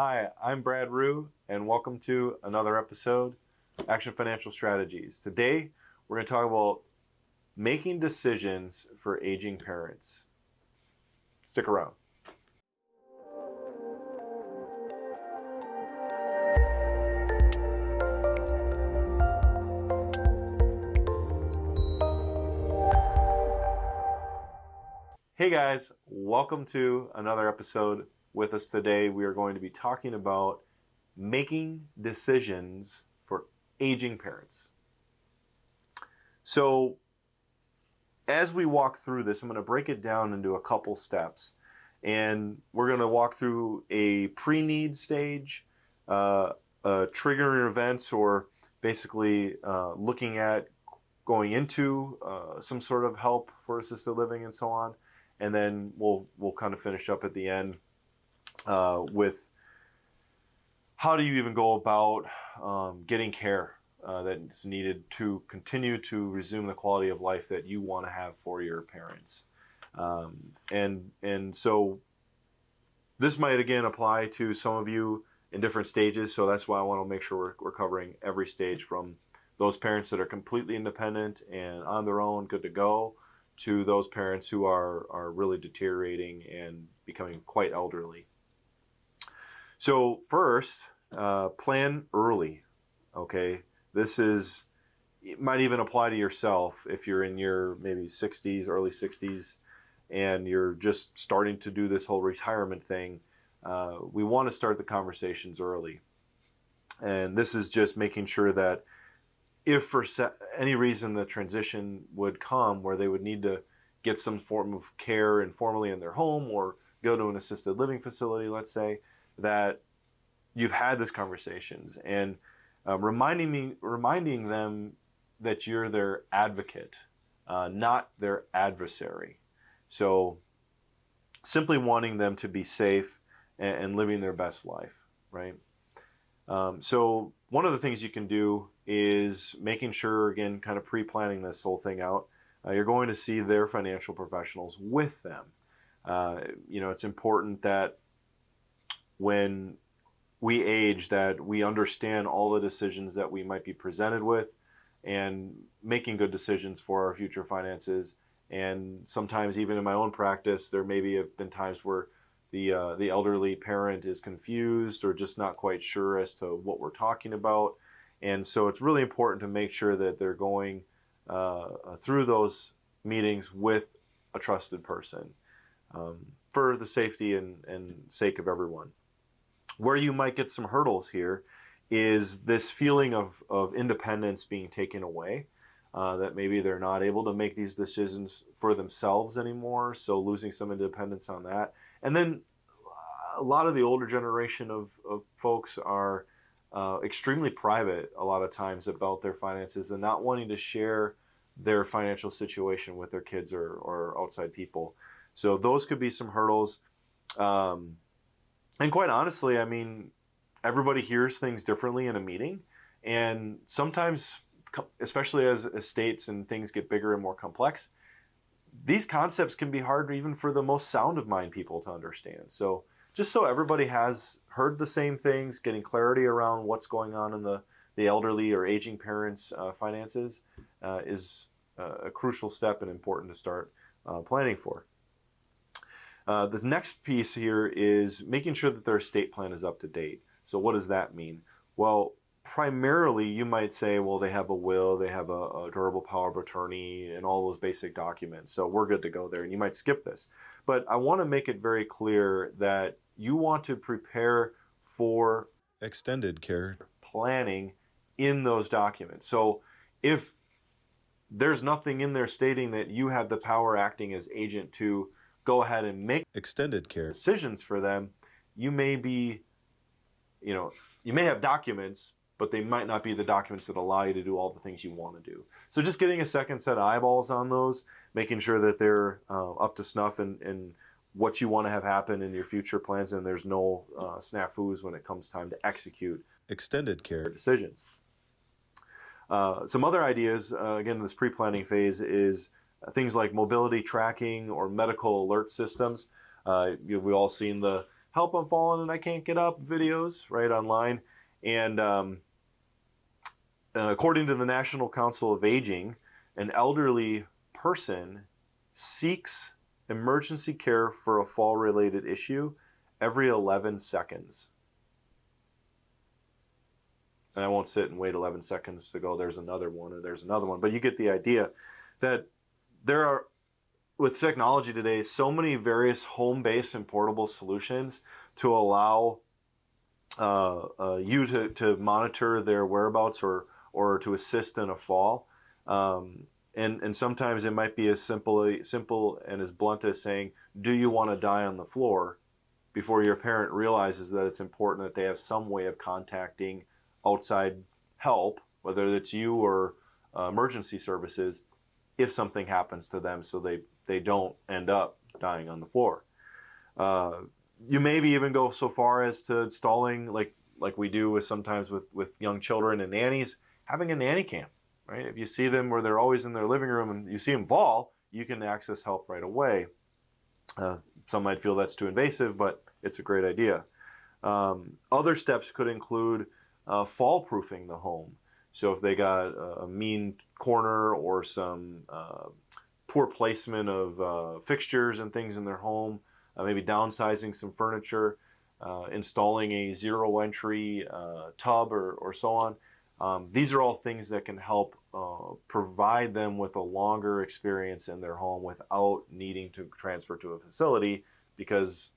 Hi, I'm Brad Rue, and welcome to another episode of Action Financial Strategies. Today, we're going to talk about making decisions for aging parents. Stick around. Hey guys, welcome to another episode. With us today, we are going to be talking about making decisions for aging parents. So, as we walk through this, I'm going to break it down into a couple steps. And we're going to walk through a pre-need stage, triggering events, or basically looking at going into some sort of help for assisted living and so on. And then we'll kind of finish up at the end with how do you even go about getting care that's needed to continue to resume the quality of life that you want to have for your parents. And so this might again apply to some of you in different stages. So that's why I want to make sure we're covering every stage, from those parents that are completely independent and on their own, good to go, to those parents who are really deteriorating and becoming quite elderly. So first, plan early. Okay, it might even apply to yourself if you're in your maybe 60s, early 60s, and you're just starting to do this whole retirement thing. We want to start the conversations early. And this is just making sure that if for any reason the transition would come where they would need to get some form of care informally in their home or go to an assisted living facility, let's say, that you've had these conversations and reminding them that you're their advocate, not their adversary. So simply wanting them to be safe and living their best life, right? So one of the things you can do is making sure, again, kind of pre-planning this whole thing out. You're going to see their financial professionals with them. It's important that when we age, that we understand all the decisions that we might be presented with and making good decisions for our future finances. And sometimes even in my own practice, there maybe have been times where the elderly parent is confused or just not quite sure as to what we're talking about. And so it's really important to make sure that they're going through those meetings with a trusted person for the safety and sake of everyone. Where you might get some hurdles here is this feeling of independence being taken away, that maybe they're not able to make these decisions for themselves anymore, so losing some independence on that. And then a lot of the older generation of folks are extremely private a lot of times about their finances and not wanting to share their financial situation with their kids or outside people. So those could be some hurdles. And quite honestly, I mean, everybody hears things differently in a meeting. And sometimes, especially as estates and things get bigger and more complex, these concepts can be hard even for the most sound of mind people to understand. So just so everybody has heard the same things, getting clarity around what's going on in the elderly or aging parents' finances is a crucial step and important to start planning for. The next piece here is making sure that their estate plan is up to date. So what does that mean? Well, primarily you might say, well, they have a will, they have a durable power of attorney, and all those basic documents. So we're good to go there, and you might skip this. But I want to make it very clear that you want to prepare for extended care planning in those documents. So if there's nothing in there stating that you have the power acting as agent to go ahead and make extended care decisions for them, you may have documents, but they might not be the documents that allow you to do all the things you want to do. So just getting a second set of eyeballs on those, making sure that they're up to snuff and what you want to have happen in your future plans, and there's no snafus when it comes time to execute extended care decisions. Some other ideas, again, in this pre-planning phase, is things like mobility tracking or medical alert systems. We've all seen the help, I'm falling and I can't get up videos right online. And according to the National Council of Aging, an elderly person seeks emergency care for a fall related issue every 11 seconds. And I won't sit and wait 11 seconds to go, there's another one or there's another one. But you get the idea that there are, with technology today, so many various home based and portable solutions to allow you to monitor their whereabouts or to assist in a fall. And sometimes it might be as simple and as blunt as saying, do you want to die on the floor? Before your parent realizes that it's important that they have some way of contacting outside help, whether it's you or emergency services, if something happens to them, so they don't end up dying on the floor. Uh, you maybe even go so far as to installing, like we do with sometimes with young children and nannies, having a nanny cam, right? If you see them where they're always in their living room and you see them fall, you can access help right away. Some might feel that's too invasive, but it's a great idea. Other steps could include fall proofing the home. So if they got a mean corner or some poor placement of fixtures and things in their home, maybe downsizing some furniture, installing a zero entry tub or so on. These are all things that can help provide them with a longer experience in their home without needing to transfer to a facility because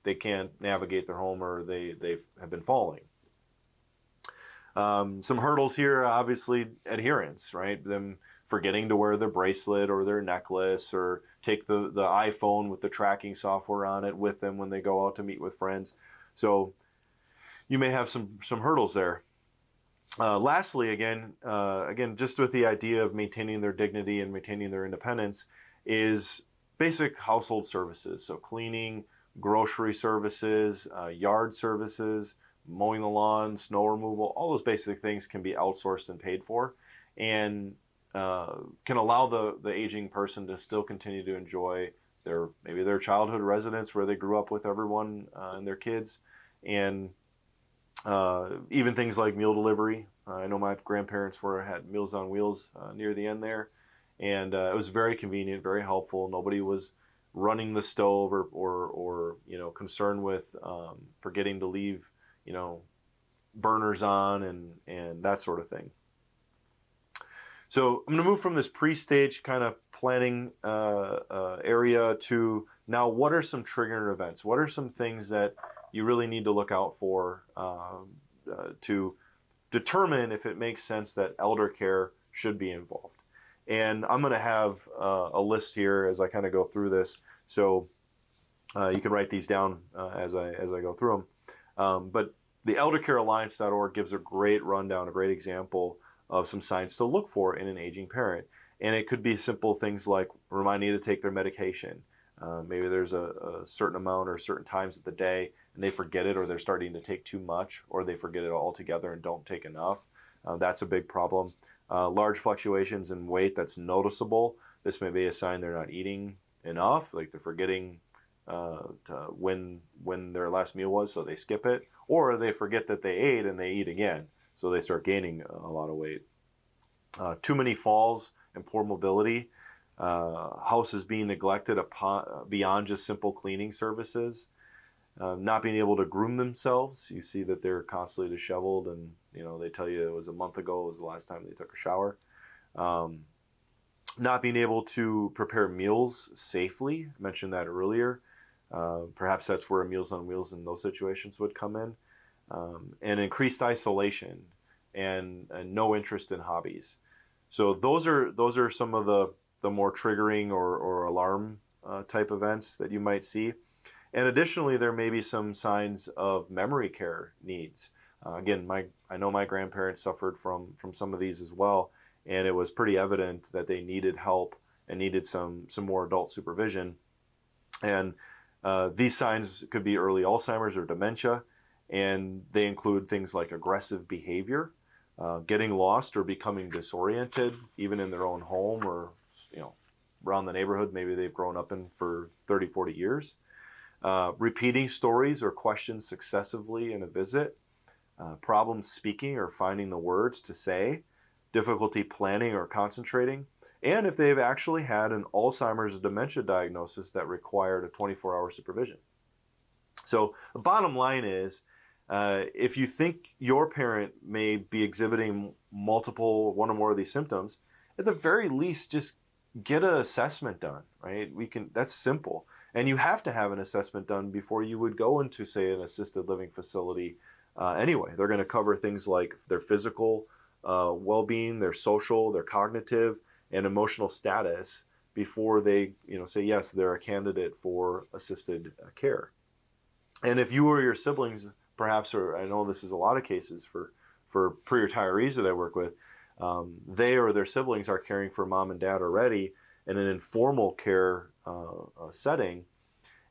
they can't navigate their home or they have been falling. Some hurdles here, obviously, adherence, right? Them forgetting to wear their bracelet or their necklace or take the iPhone with the tracking software on it with them when they go out to meet with friends. So you may have some hurdles there. Lastly, again, just with the idea of maintaining their dignity and maintaining their independence, is basic household services. So cleaning, grocery services, yard services, mowing the lawn, snow removal, all those basic things can be outsourced and paid for, and can allow the aging person to still continue to enjoy maybe their childhood residence where they grew up with everyone and their kids, and even things like meal delivery. I know my grandparents had Meals on Wheels near the end there, and it was very convenient, very helpful. Nobody was running the stove or concerned with forgetting to leave burners on and that sort of thing. So I'm going to move from this pre-stage kind of planning area to now what are some triggering events? What are some things that you really need to look out for to determine if it makes sense that elder care should be involved? And I'm going to have a list here as I kind of go through this. So you can write these down as I go through them. But the eldercarealliance.org gives a great rundown, a great example of some signs to look for in an aging parent. And it could be simple things like reminding you to take their medication. Maybe there's a certain amount or certain times of the day and they forget it, or they're starting to take too much, or they forget it altogether and don't take enough. That's a big problem. Large fluctuations in weight that's noticeable. This may be a sign they're not eating enough, like they're forgetting when their last meal was, so they skip it, or they forget that they ate and they eat again, so they start gaining a lot of weight. Too many falls and poor mobility. Houses being neglected beyond just simple cleaning services. Not being able to groom themselves. You see that they're constantly disheveled, and they tell you it was a month ago was the last time they took a shower. Not being able to prepare meals safely. I mentioned that earlier. Perhaps that's where Meals on Wheels in those situations would come in. And increased isolation and no interest in hobbies. So those are some of the more triggering or alarm type events that you might see. And additionally, there may be some signs of memory care needs. Again, I know my grandparents suffered from some of these as well, and it was pretty evident that they needed help and needed some more adult supervision. And these signs could be early Alzheimer's or dementia, and they include things like aggressive behavior, getting lost or becoming disoriented, even in their own home or around the neighborhood maybe they've grown up in for 30, 40 years. Repeating stories or questions successively in a visit, problems speaking or finding the words to say, difficulty planning or concentrating, and if they've actually had an Alzheimer's or dementia diagnosis that required a 24-hour supervision. So the bottom line is, if you think your parent may be exhibiting multiple, one or more of these symptoms, at the very least, just get an assessment done, right? That's simple. And you have to have an assessment done before you would go into, say, an assisted living facility anyway. They're going to cover things like their physical well-being, their social, their cognitive, and emotional status before they, say yes, they're a candidate for assisted care. And if you or your siblings, perhaps, or I know this is a lot of cases for pre-retirees that I work with, they or their siblings are caring for mom and dad already in an informal care setting,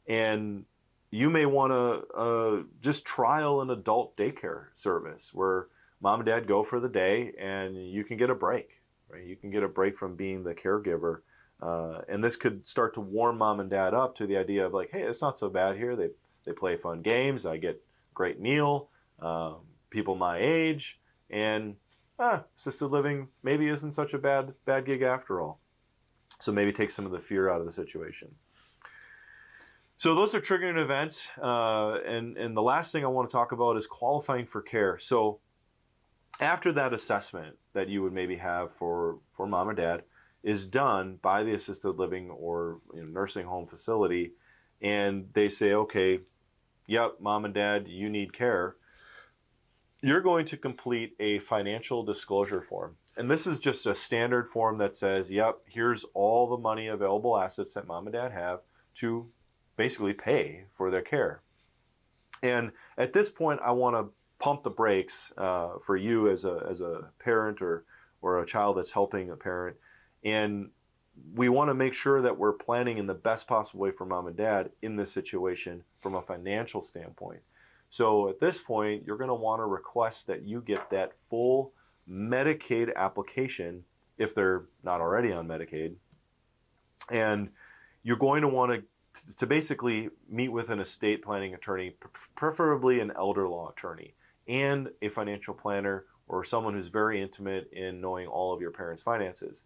and you may want to just trial an adult daycare service where mom and dad go for the day, and you can get a break, right? You can get a break from being the caregiver, and this could start to warm mom and dad up to the idea of like, hey, it's not so bad here. They play fun games. I get great meal, people my age, and assisted living maybe isn't such a bad gig after all. So maybe take some of the fear out of the situation. So those are triggering events, and the last thing I want to talk about is qualifying for care. So after that assessment that you would maybe have for mom or dad is done by the assisted living or nursing home facility, and they say, okay, yep, mom and dad, you need care, you're going to complete a financial disclosure form. And this is just a standard form that says, yep, here's all the money available assets that mom and dad have to basically pay for their care. And at this point, I want to pump the brakes for you as a parent or a child that's helping a parent. And we want to make sure that we're planning in the best possible way for mom and dad in this situation from a financial standpoint. So at this point, you're going to want to request that you get that full Medicaid application if they're not already on Medicaid. And you're going to want to basically meet with an estate planning attorney, preferably an elder law attorney, and a financial planner or someone who's very intimate in knowing all of your parents' finances.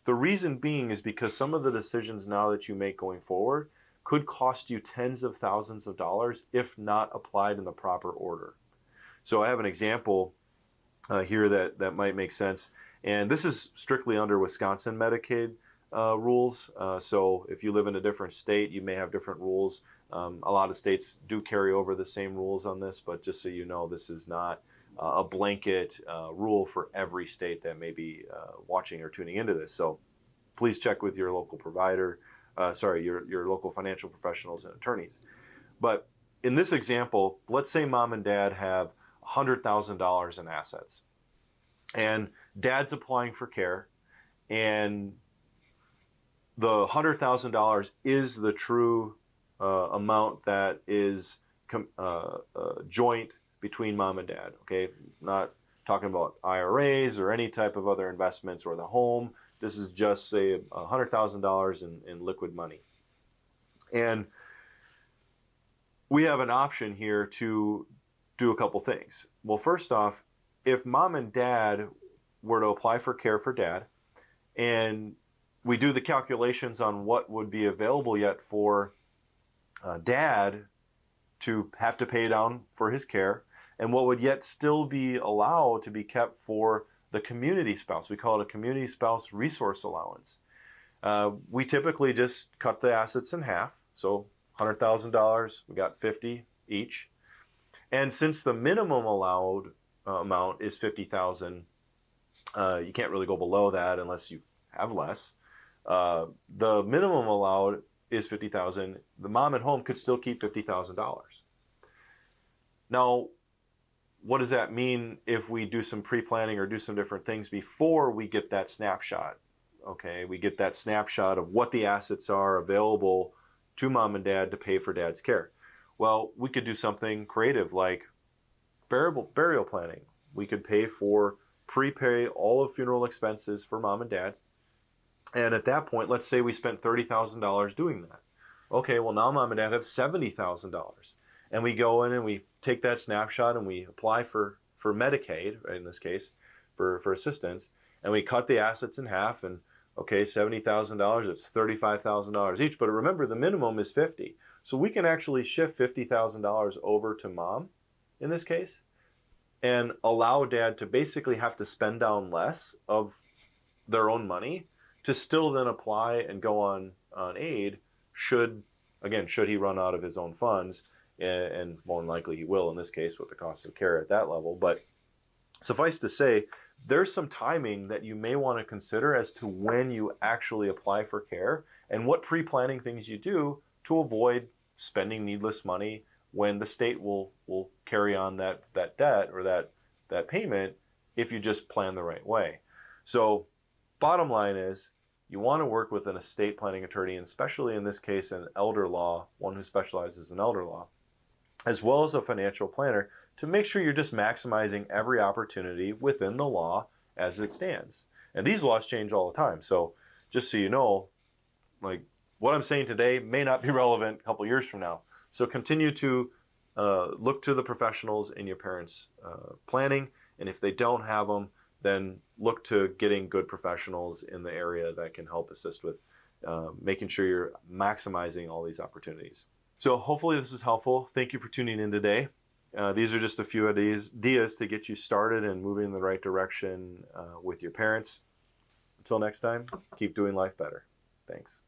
The reason being is because some of the decisions now that you make going forward could cost you tens of thousands of dollars if not applied in the proper order. So I have an example here that might make sense. And this is strictly under Wisconsin Medicaid rules. So if you live in a different state, you may have different rules. A lot of states do carry over the same rules on this, but just so you know, this is not a blanket rule for every state that may be watching or tuning into this. So please check with your local provider, your local financial professionals and attorneys. But in this example, let's say mom and dad have $100,000 in assets, and dad's applying for care, and the $100,000 is the true amount that is joint between mom and dad. Okay, not talking about IRAs or any type of other investments or the home. This is just say $100,000 in liquid money, and we have an option here to do a couple things. Well, first off, if mom and dad were to apply for care for dad, and we do the calculations on what would be available yet for dad to have to pay down for his care, and what would yet still be allowed to be kept for the community spouse. We call it a community spouse resource allowance. We typically just cut the assets in half. So $100,000, we got 50 each. And since the minimum allowed amount is 50,000, you can't really go below that unless you have less. The minimum allowed is 50,000. The mom at home could still keep $50,000. Now, what does that mean if we do some pre-planning or do some different things before we get that snapshot? Okay, we get that snapshot of what the assets are available to mom and dad to pay for dad's care. Well, we could do something creative like burial planning. We could prepay all of funeral expenses for mom and dad. And at that point, let's say we spent $30,000 doing that. Okay, well now mom and dad have $70,000, and we go in and we take that snapshot and we apply for Medicaid, right, in this case, for assistance, and we cut the assets in half. And okay, $70,000, it's $35,000 each. But remember, the minimum is 50, so we can actually shift $50,000 over to mom in this case and allow dad to basically have to spend down less of their own money to still then apply and go on aid should should he run out of his own funds, and more than likely he will in this case with the cost of care at that level. But suffice to say, there's some timing that you may want to consider as to when you actually apply for care and what pre-planning things you do to avoid spending needless money when the state will carry on that debt or that payment if you just plan the right way. So bottom line is you want to work with an estate planning attorney, and especially in this case an elder law, one who specializes in elder law, as well as a financial planner, to make sure you're just maximizing every opportunity within the law as it stands. And these laws change all the time. So just so you know, like, what I'm saying today may not be relevant a couple years from now. So continue to look to the professionals in your parents' planning. And if they don't have them, then look to getting good professionals in the area that can help assist with making sure you're maximizing all these opportunities. So hopefully this is helpful. Thank you for tuning in today. These are just a few ideas to get you started and moving in the right direction with your parents. Until next time, keep doing life better. Thanks.